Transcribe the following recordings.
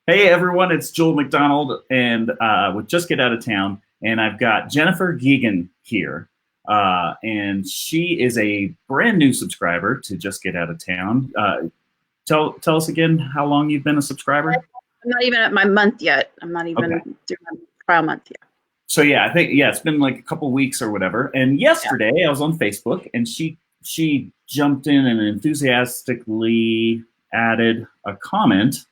Hey everyone, it's Joel McDonald and with Just Get Out of Town, and I've got Jennifer Geegan here, and she is a brand new subscriber to Just Get Out of Town. Tell us again how long you've been a subscriber. I'm not even at my month yet. I'm not even through my trial month yet. So yeah, I think it's been like a couple weeks or whatever. And yesterday I was on Facebook, and she jumped in and enthusiastically added a comment.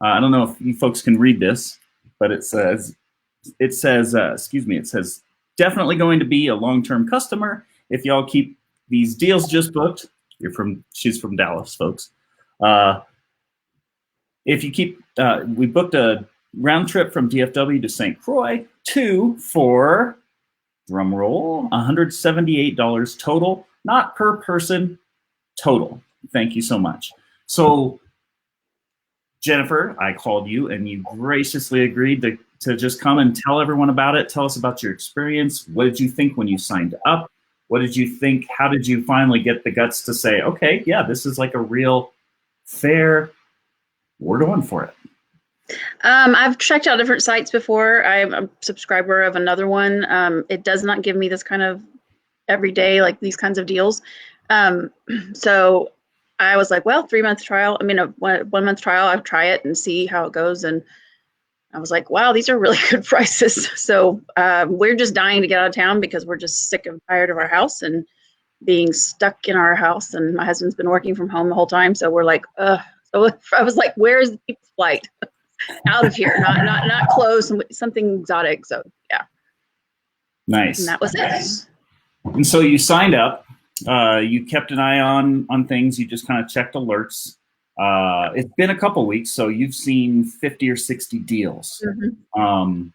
I don't know if you folks can read this, but it says, definitely going to be a long-term customer if y'all keep these deals just booked. She's from Dallas, folks. If you keep, we booked a round trip from DFW to St. Croix for, drum roll, $178 total, not per person, total. Thank you so much. So, Jennifer, I called you and you graciously agreed to just come and tell everyone about it. Tell us about your experience. What did you think when you signed up? What did you think? How did you finally get the guts to say, okay, yeah, this is like a real fair, we're going for it? I've checked out different sites before. I'm a subscriber of another one. It does not give me this kind of everyday, like these kinds of deals. So I was like, well, 3-month trial. I mean, a 1-month trial. I'll try it and see how it goes. And I was like, wow, these are really good prices. So we're just dying to get out of town because we're just sick and tired of our house and being stuck in our house. And my husband's been working from home the whole time. So we're like, ugh. So I was like, where's the flight out of here? Not close, something exotic. So yeah. Nice. And that was it. And so you signed up. You kept an eye on things. You just kind of checked alerts. It's been a couple weeks, so you've seen 50 or 60 deals. Mm-hmm.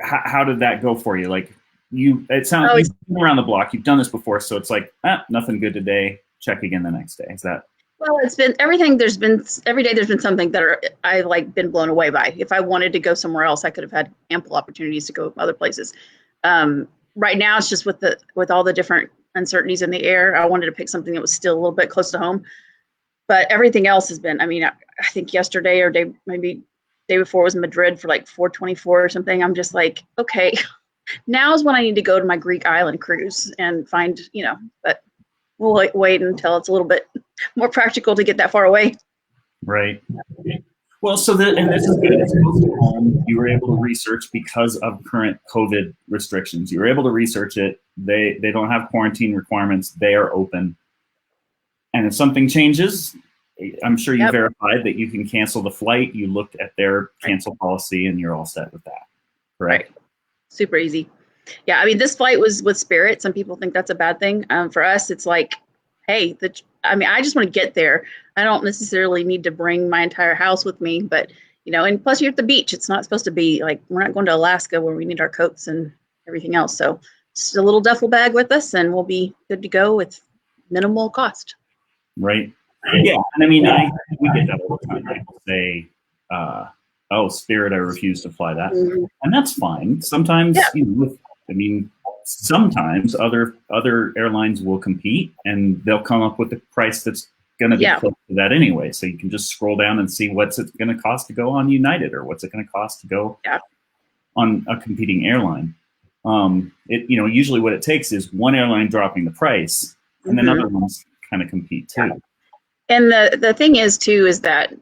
How did that go for you? Like it sounds you've been around the block. You've done this before, so it's like nothing good today. Check again the next day. Is that? Well, it's been everything. Every day there's been something that I like been blown away by. If I wanted to go somewhere else, I could have had ample opportunities to go other places. Right now, it's just with all the different uncertainties in the air. I wanted to pick something that was still a little bit close to home, but everything else has been. I mean, I think yesterday or maybe day before was Madrid for like 424 or something. I'm just like, okay, now is when I need to go to my Greek island cruise and find, But we'll wait until it's a little bit more practical to get that far away. Right. Well, and this is good. It's close to home. You were able to research because of current COVID restrictions. You were able to research it. They don't have quarantine requirements. They are open. And if something changes, I'm sure you verified that you can cancel the flight. You looked at their cancel policy and you're all set with that. Correct? Right. Super easy. Yeah. I mean, this flight was with Spirit. Some people think that's a bad thing. For us, it's like, hey, I just want to get there. I don't necessarily need to bring my entire house with me, but and plus you're at the beach. It's not supposed to be like, we're not going to Alaska where we need our coats and everything else. So just a little duffel bag with us and we'll be good to go with minimal cost. Right. Yeah. And I mean, we get that all the time. People say, oh, Spirit, I refuse to fly that. Mm-hmm. And that's fine. Sometimes, sometimes other airlines will compete and they'll come up with a price that's going to be close to that anyway. So you can just scroll down and see what's it going to cost to go on United or what's it going to cost to go on a competing airline. Usually what it takes is one airline dropping the price and then other ones kind of compete too. And the thing is too, is that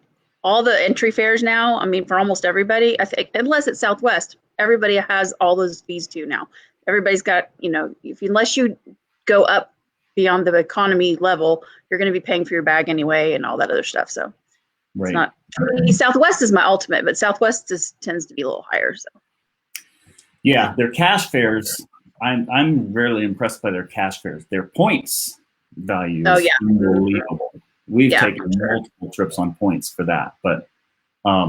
all the entry fares now, I mean, for almost everybody, I think, unless it's Southwest, everybody has all those fees too now. Everybody's got, unless you go up beyond the economy level, you're going to be paying for your bag anyway and all that other stuff. So it's not, Southwest is my ultimate, but Southwest tends to be a little higher. So yeah, their cash fares, I'm rarely impressed by their cash fares. Their points value is unbelievable. We've taken multiple trips on points for that. But I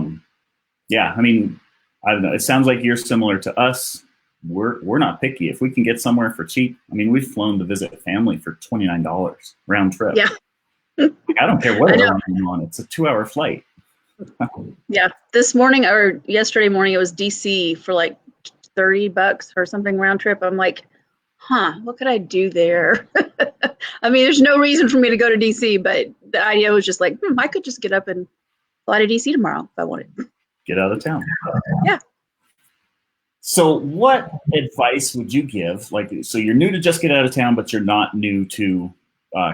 mean, I don't know. It sounds like you're similar to us. We're not picky. If we can get somewhere for cheap, I mean, we've flown to visit family for $29 round trip. Yeah. I don't care what airline I'm on. It's a 2-hour flight. Yeah. This morning or yesterday morning, it was DC for like $30 or something round trip. I'm like, what could I do there? I mean, there's no reason for me to go to DC, but the idea was just like, I could just get up and fly to DC tomorrow if I wanted. Get out of town. Yeah. So what advice would you give? Like, so you're new to Just Get Out of Town, but you're not new to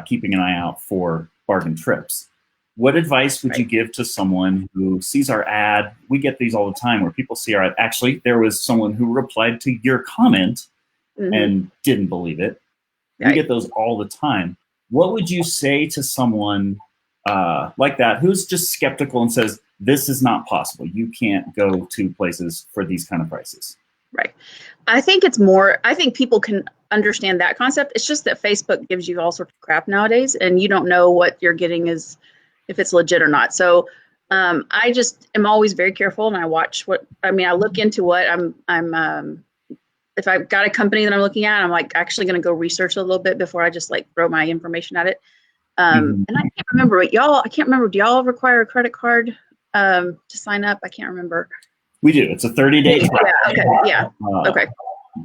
keeping an eye out for bargain trips. What advice would you give to someone who sees our ad? We get these all the time where people see our ad. Actually, there was someone who replied to your comment and didn't believe it. We get those all the time. What would you say to someone like that who's just skeptical and says, this is not possible? You can't go to places for these kind of prices. Right. I think people can understand that concept. It's just that Facebook gives you all sorts of crap nowadays, and you don't know what you're getting is if it's legit or not. So I just am always very careful, and I watch I look into what I'm if I've got a company that I'm looking at, I'm like actually going to go research a little bit before I just like throw my information at it. And I can't remember, but do y'all require a credit card to sign up? I can't remember. We do. It's a 30-day trial. Yeah. Okay. Yeah. Okay.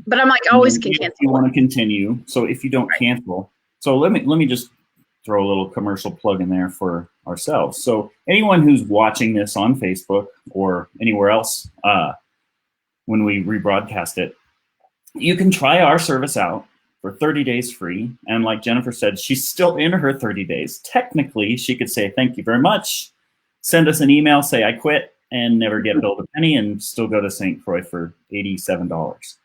But I'm like, always can cancel. If you want to continue. So if you don't cancel, so let me just throw a little commercial plug in there for ourselves. So anyone who's watching this on Facebook or anywhere else, when we rebroadcast it, you can try our service out for 30 days free. And like Jennifer said, she's still in her 30 days. Technically, she could say, thank you very much. Send us an email, say I quit, and never get billed a penny, and still go to St. Croix for $87.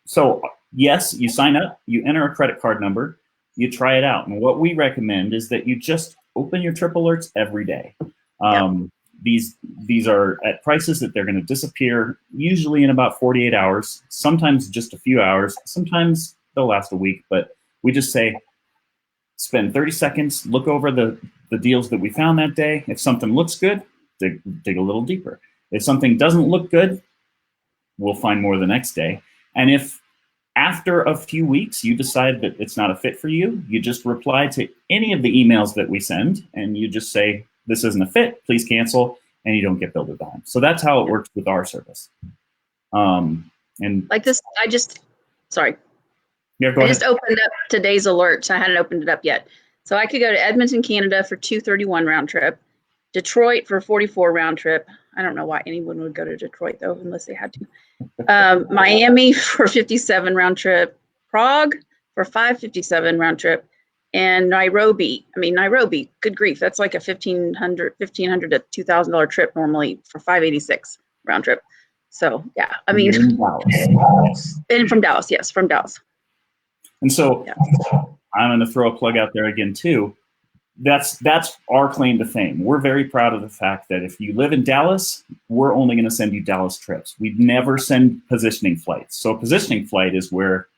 So yes, you sign up, you enter a credit card number, you try it out. And what we recommend is that you just open your trip alerts every day. These are at prices that they're going to disappear, usually in about 48 hours, sometimes just a few hours, sometimes they'll last a week, but we just say, spend 30 seconds, look over the deals that we found that day. If something looks good, dig a little deeper. If something doesn't look good, we'll find more the next day. And if after a few weeks you decide that it's not a fit for you, you just reply to any of the emails that we send and you just say, this isn't a fit, please cancel, and you don't get billed a dime. So that's how it works with our service. And like this, sorry. Yeah, go I ahead. just opened up today's alerts. I hadn't opened it up yet. So I could go to Edmonton, Canada for $231 round trip, Detroit for $44 round trip. I don't know why anyone would go to Detroit though, unless they had to. Miami for $57 round trip, Prague for $557 round trip, and Nairobi. Good grief, that's like a $1,500 to $2,000 trip normally for $586 round trip. So yeah, From Dallas. And from Dallas, yes, from Dallas. And so I'm going to throw a plug out there again too. That's our claim to fame. We're very proud of the fact that if you live in Dallas, we're only going to send you Dallas trips. We'd never send positioning flights. So a positioning flight is where,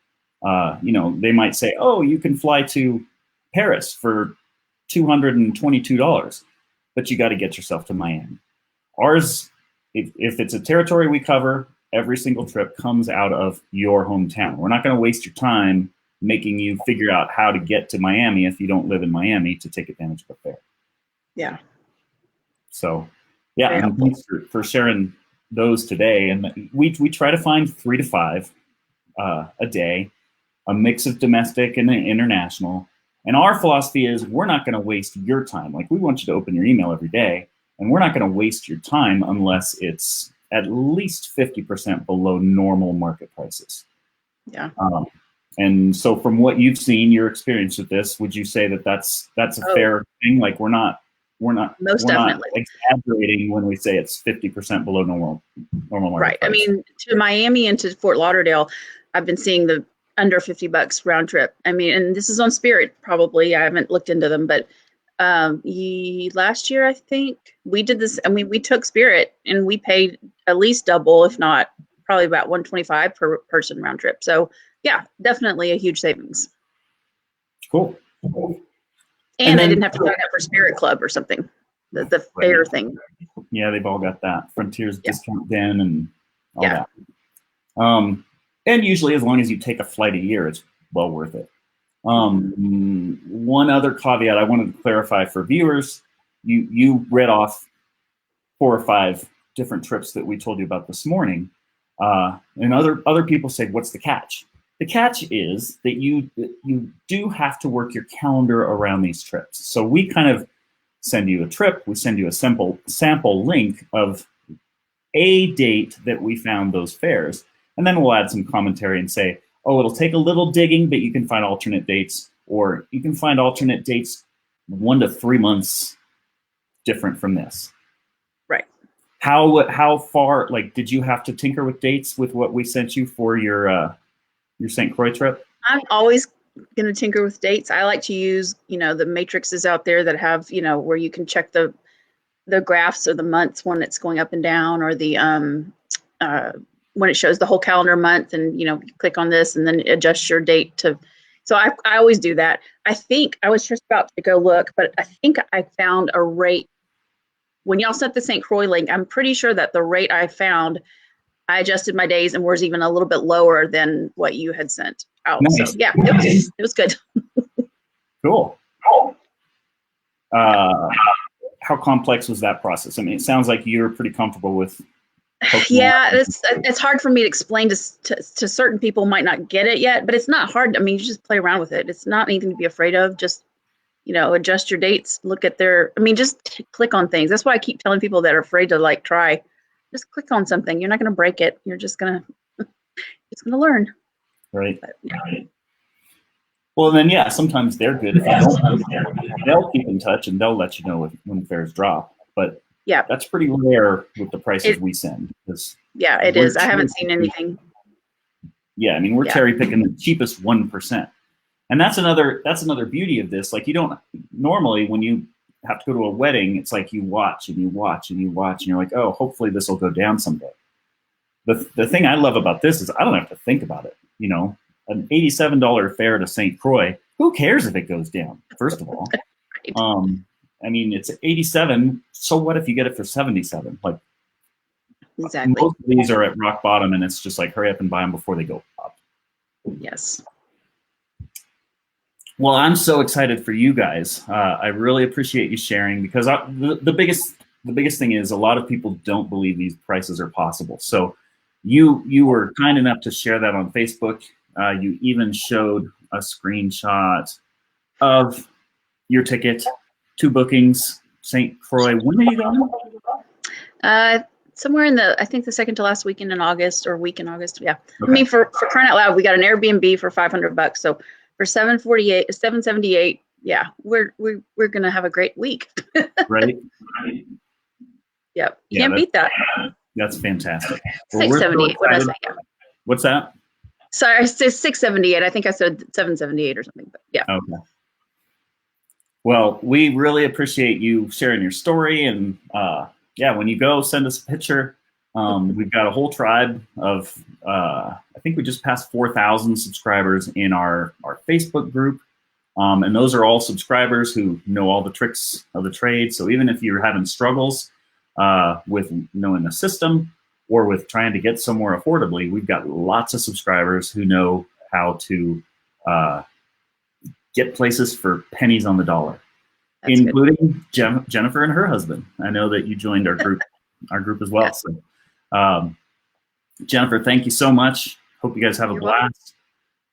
they might say, oh, you can fly to Paris for $222, but you got to get yourself to Miami. Ours, if it's a territory we cover, every single trip comes out of your hometown. We're not going to waste your time making you figure out how to get to Miami if you don't live in Miami to take advantage of the fare. Yeah. So, yeah, and thanks for sharing those today. And we try to find 3 to 5 a day, a mix of domestic and international. And our philosophy is we're not going to waste your time. Like, we want you to open your email every day, and we're not going to waste your time unless it's at least 50% below normal market prices. Yeah. And so from what you've seen, your experience with this, would you say that that's a fair thing? Like, we're not exaggerating when we say it's 50% below normal market right. price. To Miami and to Fort Lauderdale, I've been seeing the under $50 round trip. And this is on Spirit probably. I haven't looked into them, but last year I think we did this. We took Spirit and we paid at least double, if not probably about $125 per person round trip. So yeah, definitely a huge savings. Cool. And I didn't have to sign up for Spirit Club or something, the fare thing. Yeah, they've all got that. Frontiers Discount Den and all that. And usually as long as you take a flight a year, it's well worth it. One other caveat I wanted to clarify for viewers, you read off 4 or 5 different trips that we told you about this morning. And other people say, what's the catch? The catch is that you do have to work your calendar around these trips. So we kind of send you a trip. We send you a sample link of a date that we found those fares. And then we'll add some commentary and say, oh, it'll take a little digging, but you can find alternate dates, or you can find alternate dates 1 to 3 months different from this. Right. How far, like, did you have to tinker with dates with what we sent you for your St. Croix trip? I'm always going to tinker with dates. I like to use, the matrices out there that have, where you can check the graphs or the months when it's going up and down, or the when it shows the whole calendar month, and you click on this and then adjust your date to. So I always do that. I think I was just about to go look, but I think I found a rate when y'all sent the St. Croix link. I'm pretty sure that the rate I found, I adjusted my days and was even a little bit lower than what you had sent out. Nice. So yeah, it was good. Cool. How complex was that process? I mean, it sounds like you're pretty comfortable with. Yeah, it's hard for me to explain to certain people might not get it yet, but it's not hard. I mean, you just play around with it. It's not anything to be afraid of. Just, adjust your dates, look at just click on things. That's why I keep telling people that are afraid to try, just click on something. You're not going to break it. You're just going to learn. Right. But, yeah. Well, then, yeah, sometimes they're good. If they'll keep in touch and they'll let you know when fares drop. But yeah, that's pretty rare with the prices we send. Yeah, it is. I haven't seen anything. Yeah, I mean, we're cherry picking the cheapest 1%. And that's another beauty of this. Like, you don't normally, when you have to go to a wedding, it's like you watch and you watch and you watch and you're like, oh, hopefully this will go down someday. The thing I love about this is I don't have to think about it. An $87 fare to St. Croix, who cares if it goes down, first of all? Right. I mean, it's 87. So what if you get it for 77? Like, exactly. Most of these are at rock bottom, and it's just like, hurry up and buy them before they go up. Yes. Well, I'm so excited for you guys. I really appreciate you sharing, because the biggest thing is a lot of people don't believe these prices are possible. So you were kind enough to share that on Facebook. You even showed a screenshot of your ticket, 2 bookings, St. Croix. When are you going? Somewhere in I think the second to last weekend in August, or week in August. Yeah. Okay. I mean, for crying out loud, we got an Airbnb for $500. So for $778, yeah, we're gonna have a great week. Right. Yep. You can't beat that. That's fantastic. Well, 678. What did I say? Yeah. What's that? Sorry, I said 678. I think I said 778 or something. But yeah. Okay. Well, we really appreciate you sharing your story, and yeah, when you go, send us a picture. We've got a whole tribe of, I think we just passed 4,000 subscribers in our Facebook group. And those are all subscribers who know all the tricks of the trade. So even if you're having struggles with knowing the system or with trying to get somewhere affordably, we've got lots of subscribers who know how to get places for pennies on the dollar. That's including Jennifer and her husband. I know that you joined our group as well. Yeah. So, Jennifer, thank you so much. Hope you guys have a blast,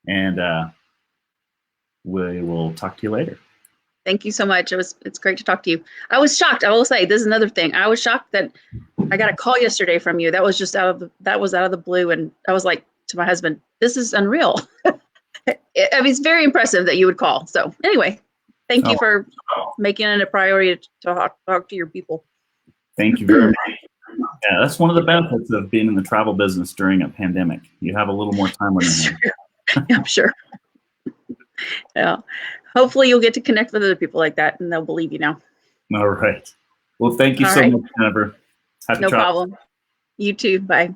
and we will talk to you later. Thank you so much. It's great to talk to you. I was shocked. I will say, this is another thing. I was shocked that I got a call yesterday from you. That was just out of the blue, and I was like to my husband, "This is unreal." I mean, it's very impressive that you would call. So anyway. Thank you for making it a priority to talk to your people. Thank you very much. Yeah, that's one of the benefits of being in the travel business during a pandemic. You have a little more time on your hands. I'm sure. Yeah. Hopefully you'll get to connect with other people like that, and they'll believe you now. All right. Well, thank you so much, Jennifer. Happy no problem. You too. Bye.